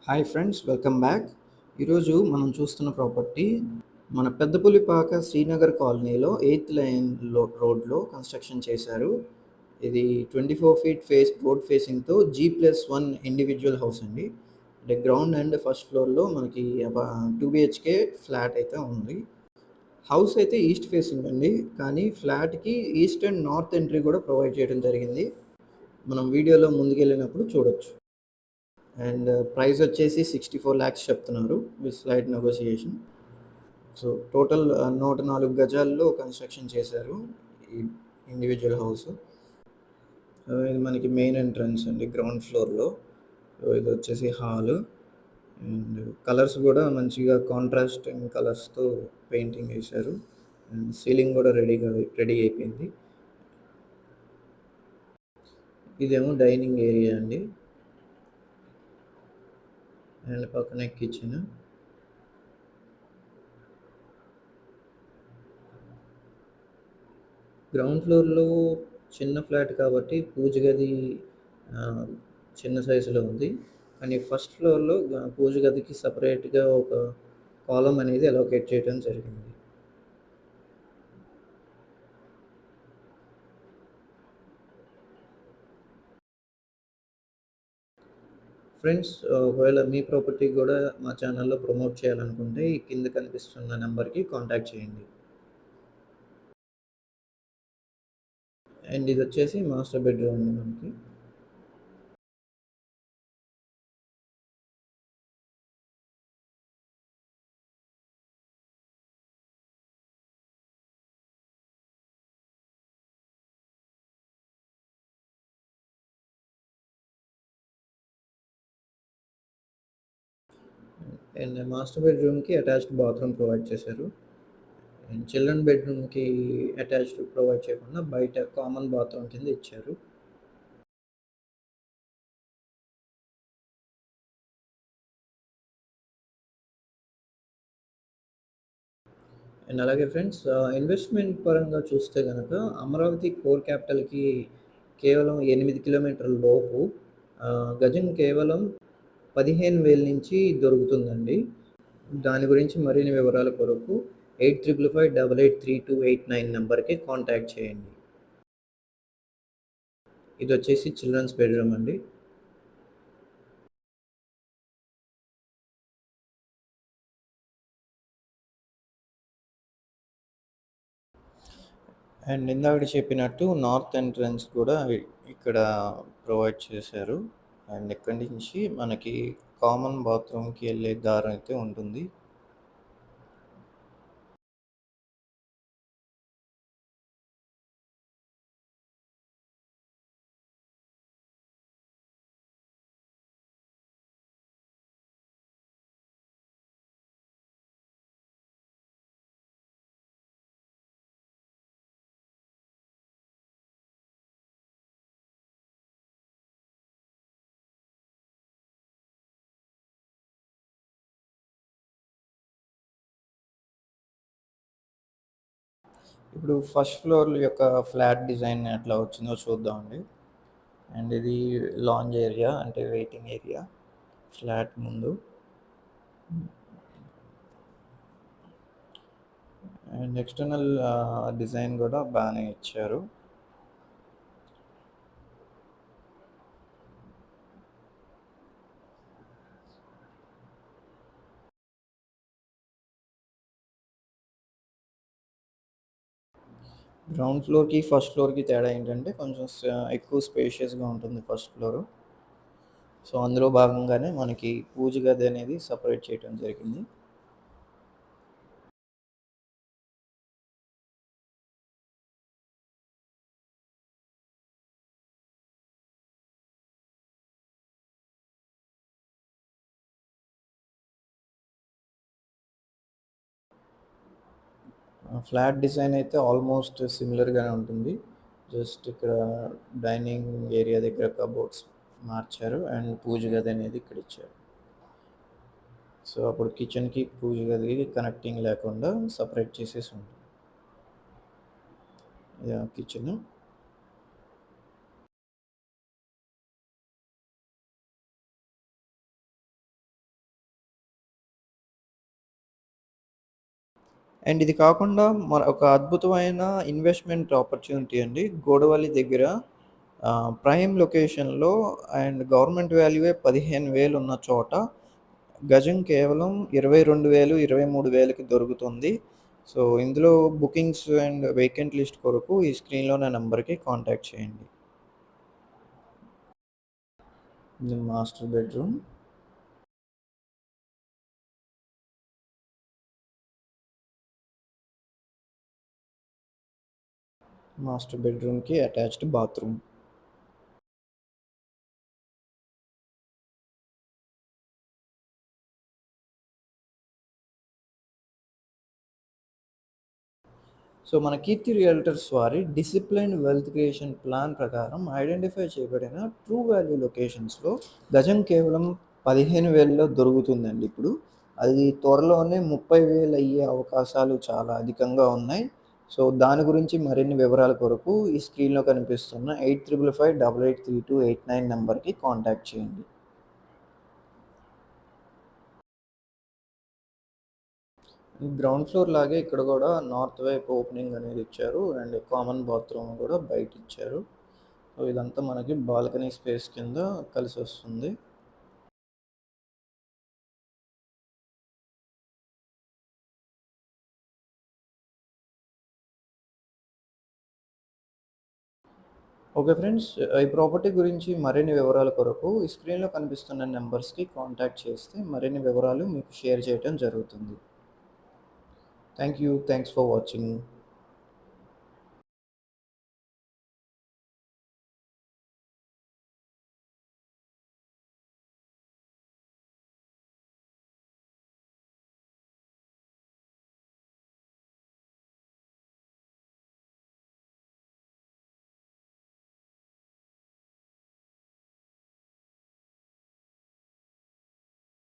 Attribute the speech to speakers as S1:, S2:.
S1: Hi friends, welcome back. ఈరోజు మనం చూస్తున్న ప్రాపర్టీ మన పెద్దపులిపాక శ్రీనగర్ కాలనీలో ఎయిత్ లైన్లో రోడ్లో కన్స్ట్రక్షన్ చేశారు. ఇది 24 ఫీట్ రోడ్ ఫేసింగ్తో G+1 ఇండివిజువల్ హౌస్ అండి. అంటే గ్రౌండ్ అండ్ ఫస్ట్ ఫ్లోర్లో మనకి 2 BHK ఫ్లాట్ అయితే ఉంది. హౌస్ అయితే ఈస్ట్ ఫేసింగ్ అండి, కానీ ఫ్లాట్కి ఈస్ట్ అండ్ నార్త్ ఎంట్రీ కూడా ప్రొవైడ్ చేయడం జరిగింది. మనం వీడియోలో ముందుకెళ్ళినప్పుడు చూడొచ్చు. అండ్ ప్రైస్ వచ్చేసి 64 lakhs చెప్తున్నారు with slight negotiation. So total 104 గజాల్లో కన్స్ట్రక్షన్ చేశారు ఈ ఇండివిజువల్ హౌస్. ఇది మనకి మెయిన్ ఎంట్రన్స్ అండి, గ్రౌండ్ ఫ్లోర్లో. సో ఇది వచ్చేసి హాల్. అండ్ కలర్స్ కూడా మంచిగా కాంట్రాస్టింగ్ కలర్స్తో పెయింటింగ్ వేశారు. అండ్ సీలింగ్ కూడా రెడీ అయిపోయింది. ఇదేమో డైనింగ్ ఏరియా అండి, అండ్ పక్కనే కిచెన్. గ్రౌండ్ ఫ్లోర్లో చిన్న ఫ్లాట్ కాబట్టి పూజ గది చిన్న సైజులో ఉంది. కానీ ఫస్ట్ ఫ్లోర్లో పూజ గదికి సపరేట్గా ఒక కాలం అనేది అలోకేట్ చేయడం జరిగింది. ఫ్రెండ్స్, ఒకవేళ మీ ప్రాపర్టీ కూడా మా ఛానల్లో ప్రమోట్ చేయాలనుకుంటే ఈ కింద కనిపిస్తున్న నెంబర్కి కాంటాక్ట్ చేయండి. అండ్ ఇది వచ్చేసి మాస్టర్ బెడ్రూమ్ అండి మనకి. అండ్ మాస్టర్ బెడ్రూమ్కి అటాచ్డ్ బాత్రూమ్ ప్రొవైడ్ చేశారు. అండ్ చిల్డ్రన్ బెడ్రూమ్కి అటాచ్డ్ ప్రొవైడ్ చేయకుండా బయట కామన్ బాత్రూమ్ కింద ఇచ్చారు. అండ్ అలాగే ఫ్రెండ్స్, ఇన్వెస్ట్మెంట్ పరంగా చూస్తే కనుక అమరావతి కోర్ క్యాపిటల్కి కేవలం 8 కిలోమీటర్ల లోపు, గజం కేవలం 15,000 నుంచి దొరుకుతుందండి. దాని గురించి మరిన్ని వివరాల కొరకు 8555883289 నెంబర్కి కాంటాక్ట్ చేయండి. ఇది వచ్చేసి చిల్డ్రన్స్ బెడ్రూమ్ అండి. అండ్ ఇందాక చెప్పినట్టు నార్త్ ఎంట్రన్స్ కూడా ఇక్కడ ప్రొవైడ్ చేశారు. అండ్ ఇక్కడి నుంచి మనకి కామన్ బాత్రూమ్కి వెళ్ళే దారి అయితే ఉంటుంది. ఇప్పుడు ఫస్ట్ ఫ్లోర్ యొక్క ఫ్లాట్ డిజైన్ ఎట్లా వచ్చిందో చూద్దామండి. అండ్ ఇది లాంజ్ ఏరియా, అంటే వెయిటింగ్ ఏరియా ఫ్లాట్ ముందు. అండ్ ఎక్స్టర్నల్ డిజైన్ కూడా బాగానే ఇచ్చారు. గ్రౌండ్ ఫ్లోర్కి ఫస్ట్ ఫ్లోర్కి తేడా ఏంటంటే కొంచెం ఎక్కువ స్పేషియస్గా ఉంటుంది ఫస్ట్ ఫ్లోరు. సో అందులో భాగంగానే మనకి పూజ గది అనేది సపరేట్ చేయడం జరిగింది. ఫ్లాట్ డిజైన్ అయితే ఆల్మోస్ట్ సిమిలర్గానే ఉంటుంది. జస్ట్ ఇక్కడ డైనింగ్ ఏరియా దగ్గర కబోర్డ్స్ మార్చారు అండ్ పూజ గది అనేది ఇక్కడ ఇచ్చారు. సో అప్పుడు కిచెన్కి పూజ గదికి కనెక్టింగ్ లేకుండా సపరేట్ చేసేసి ఉంటుంది. కిచెన్. అండ్ ఇది కాకుండా ఒక అద్భుతమైన ఇన్వెస్ట్‌మెంట్ ఆపర్చునిటీ అండి. గూడవల్లి దగ్గర ప్రైమ్ లొకేషన్‌లో అండ్ గవర్నమెంట్ వాల్యూయే 15,000 ఉన్న చోట గజం కేవలం 22,000, 23,000కి దొరుకుతుంది. సో, ఇందులో బుకింగ్స్ అండ్ వేకెంట్ లిస్ట్ కొరకు ఈ స్క్రీన్‌లో ఉన్న నంబర్‌కి కాంటాక్ట్ చేయండి. ఇది మాస్టర్ బెడ్‌రూమ్. మాస్టర్ బెడ్‌రూమ్‌కి అటాచ్డ్ బాత్రూమ్. సో, మన కీర్తి రియల్టర్స్ వారి డిసిప్లిన్డ్ వెల్త్ క్రియేషన్ ప్లాన్ ప్రకారం ఐడెంటిఫై చేయబడిన ట్రూ వాల్యూ లొకేషన్స్‌లో గజం కేవలం 15,000లో దొరుకుతుందండి ఇప్పుడు. అది త్వరలోనే 30,000 అయ్యే అవకాశాలు చాలా అధికంగా ఉన్నాయి. సో, దాని గురించి మరిన్ని వివరాల కొరకు ఈ స్క్రీన్‌లో కనిపిస్తున్న 8555883289 నంబర్‌కి కాంటాక్ట్ చేయండి. గ్రౌండ్ ఫ్లోర్ లాగే ఇక్కడ గూడా నార్త్ వైపు ఓపెనింగ్ అనేది ఇచ్చారు. అండ్ కామన్ బాత్రూమ్ గూడా బయటిచ్చారు. సో, ఇదంతా మనకి బాల్కనీ స్పేస్ కింద కలిసొస్తుంది. Okay friends. ఈ ప్రాపర్టీ గురించి మరిన్ని వివరాల కొరకు ఈ స్క్రీన్‌లో కనిపిస్తున్న నంబర్స్‌కి కాంటాక్ట్ చేస్తే మరిన్ని వివరాలు మీకు షేర్ చేయటం జరుగుతుంది. Thank you. Thanks for watching.